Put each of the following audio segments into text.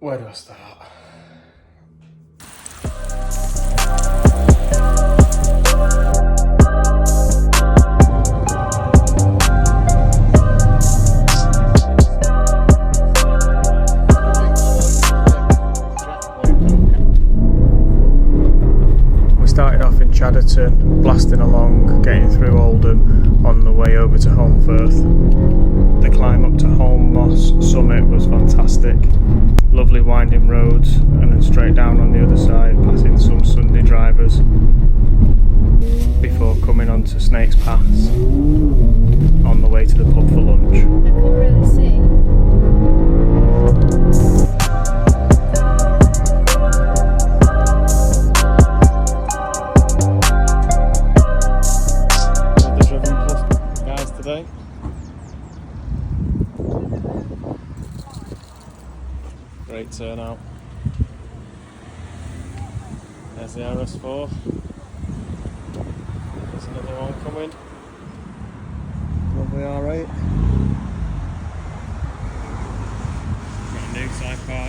Where do I start? We started off in Chadderton, blasting along, getting through Oldham on the way over to Holmfirth. The climb up to Holm Moss summit was fantastic. Lovely winding roads, and then straight down on the other side, passing some Sunday drivers before coming on to Snakes Pass on the way to the pub for lunch. I couldn't really see. The Driven Plus guys today. Great turnout. There's the RS4. There's another one coming. Lovely R8. Got a new sidecar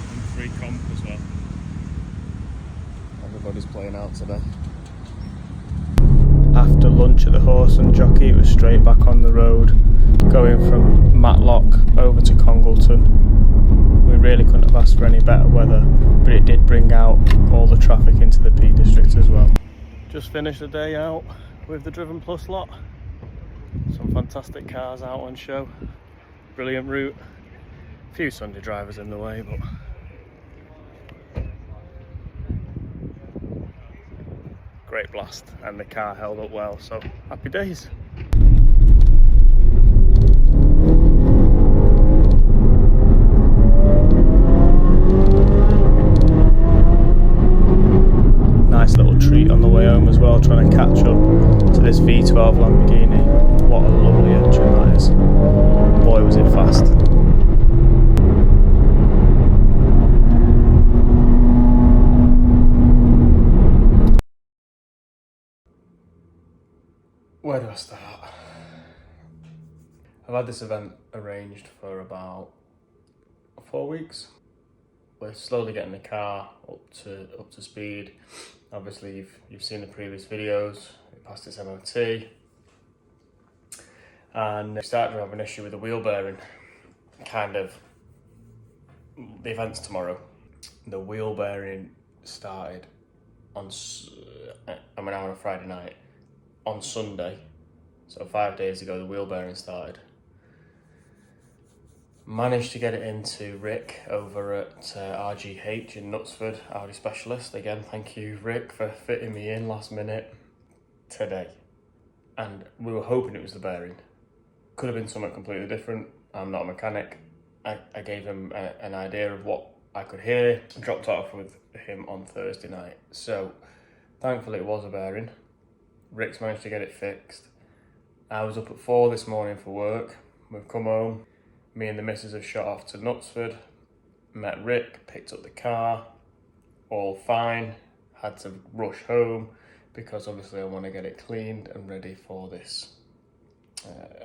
and 3 comp as well. Everybody's playing out today. After lunch at the Horse and Jockey, it was straight back on the road, going from Matlock over to Congleton. We really couldn't have asked for any better weather, but it did bring out all the traffic into the Peak District as well. Just finished the day out with the Driven Plus lot. Some fantastic cars out on show. Brilliant route. A few Sunday drivers in the way, but great blast, and the car held up well, so happy days. Nice little treat on the way home as well, trying to catch up to this V12 Lamborghini. What a lovely engine that is. Boy, was it fast. Where do I start? I've had this event arranged for about 4 weeks. We're slowly getting the car up to speed. Obviously, you've seen the previous videos. It passed its MOT, and we started to have an issue with the wheel bearing. The event's tomorrow. The wheel bearing started on a Friday night. On Sunday, so 5 days ago, the wheel bearing started. Managed to get it into Rick over at RGH in Knutsford, Audi specialist. Again, thank you, Rick, for fitting me in last minute today. And we were hoping it was the bearing. Could have been something completely different. I'm not a mechanic. I gave him an idea of what I could hear. Dropped off with him on Thursday night. So thankfully it was a bearing. Rick's managed to get it fixed. I was up at 4 this morning for work. We've come home. Me and the missus have shot off to Knutsford. Met Rick, picked up the car. All fine. Had to rush home because obviously I want to get it cleaned and ready for this.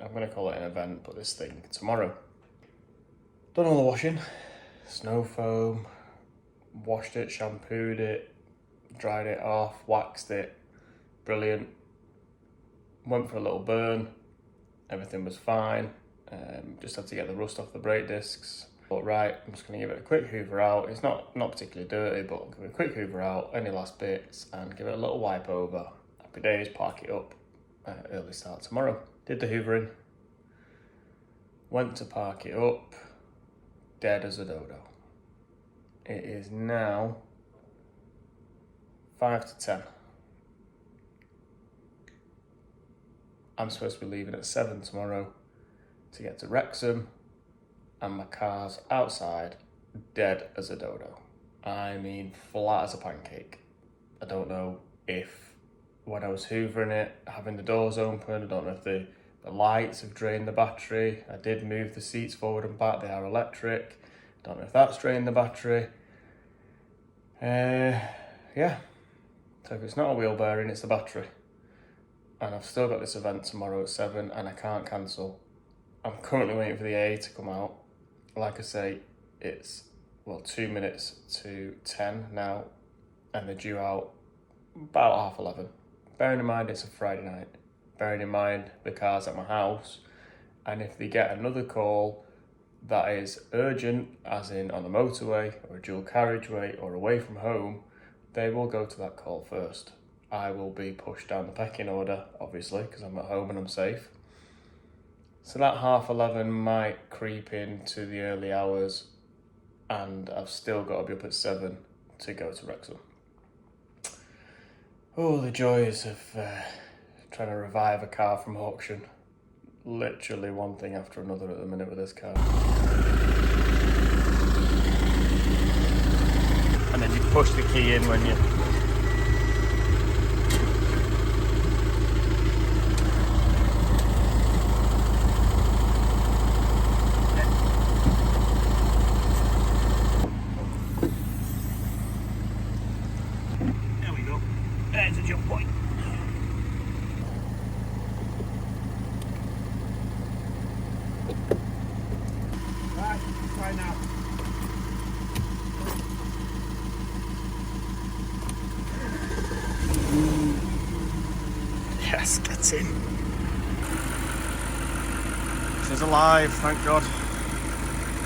I'm going to call it an event, but this thing tomorrow. Done all the washing. Snow foam. Washed it, shampooed it, dried it off, waxed it. Brilliant. Went for a little burn. Everything was fine. Just had to get the rust off the brake discs. But right, I'm just going to give it a quick hoover out. It's not particularly dirty, but give it a quick hoover out, any last bits, and give it a little wipe over. Happy days, park it up. Early start tomorrow. Did the hoovering. Went to park it up. Dead as a dodo. It is now 5 to 10. I'm supposed to be leaving at 7 tomorrow to get to Wrexham, and my car's outside, dead as a dodo. I mean, flat as a pancake. I don't know if when I was hoovering it, having the doors open, I don't know if the lights have drained the battery. I did move the seats forward and back, they are electric. Don't know if that's drained the battery. Yeah. So if it's not a wheel bearing, it's the battery. And I've still got this event tomorrow at 7 and I can't cancel. I'm currently waiting for the A to come out. Like I say, it's well, 2 minutes to 10 now, and they're due out about 11:30. Bearing in mind it's a Friday night, bearing in mind the car's at my house, and if they get another call that is urgent, as in on the motorway or a dual carriageway or away from home, they will go to that call first. I will be pushed down the pecking order, obviously, because I'm at home and I'm safe. So that 11:30 might creep into the early hours, and I've still got to be up at 7 to go to Wrexham. Oh, the joys of trying to revive a car from auction. Literally one thing after another at the minute with this car. And then you push the key in when you... There we go. There's a jump point. Right, try now. Yes, get in. She's alive, thank God.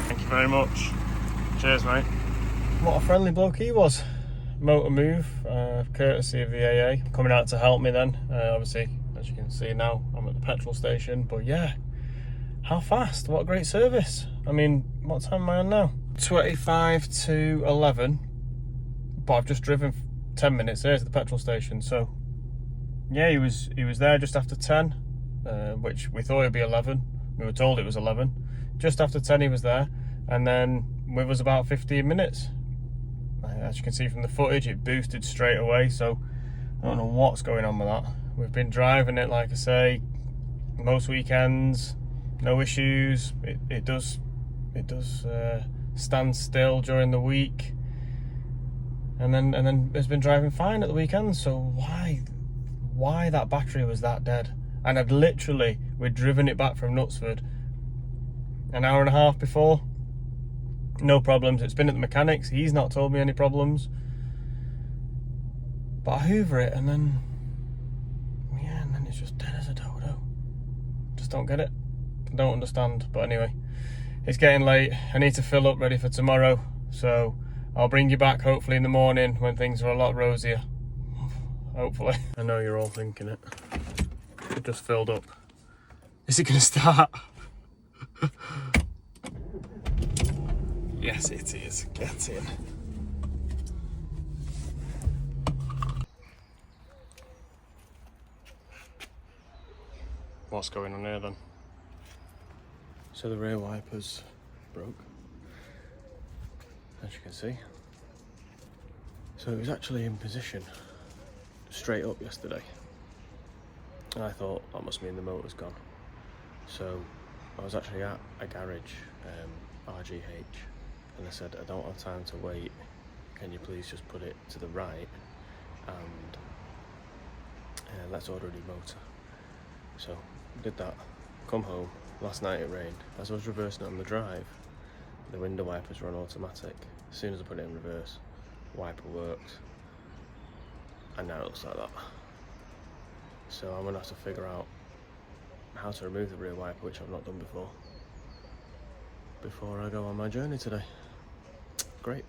Thank you very much. Cheers, mate. What a friendly bloke he was. Motor move, courtesy of the AA, coming out to help me then. Obviously, as you can see now, I'm at the petrol station, but yeah, how fast? What a great service. I mean, what time am I on now? 25 to 11, but I've just driven 10 minutes there to the petrol station, so yeah, he was there just after 10, which we thought it'd be 11. We were told it was 11. Just after 10 he was there, and then with us about 15 minutes. As you can see from the footage, it boosted straight away, so I don't know what's going on with that. We've been driving it, like I say, most weekends, no issues. It does stand still during the week, and then it's been driving fine at the weekends. So why that battery was that dead? And we'd driven it back from Knutsford an hour and a half before. No problems. It's been at the mechanics. He's not told me any problems. But I hoover it and then it's just dead as a dodo. Just don't get it. Don't understand. But anyway, it's getting late. I need to fill up ready for tomorrow. So I'll bring you back hopefully in the morning when things are a lot rosier. Hopefully. I know you're all thinking it. It just filled up. Is it going to start? Yes, it is. Get in. What's going on here then? So the rear wipers broke, as you can see. So it was actually in position straight up yesterday. And I thought that must mean the motor's gone. So I was actually at a garage, RGH, and I said, I don't have time to wait, can you please just put it to the right and let's order a new motor. So did that, come home, last night it rained. As I was reversing it on the drive, the window wipers were on automatic. As soon as I put it in reverse, wiper worked, and now it looks like that. So I'm gonna have to figure out how to remove the rear wiper, which I've not done before I go on my journey today. Great.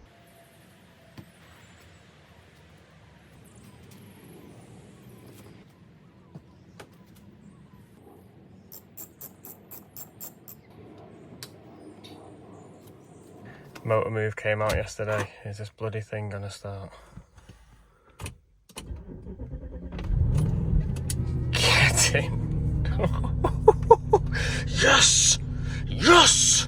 Motor move came out yesterday. Is this bloody thing gonna start? Get in. Yes! Yes!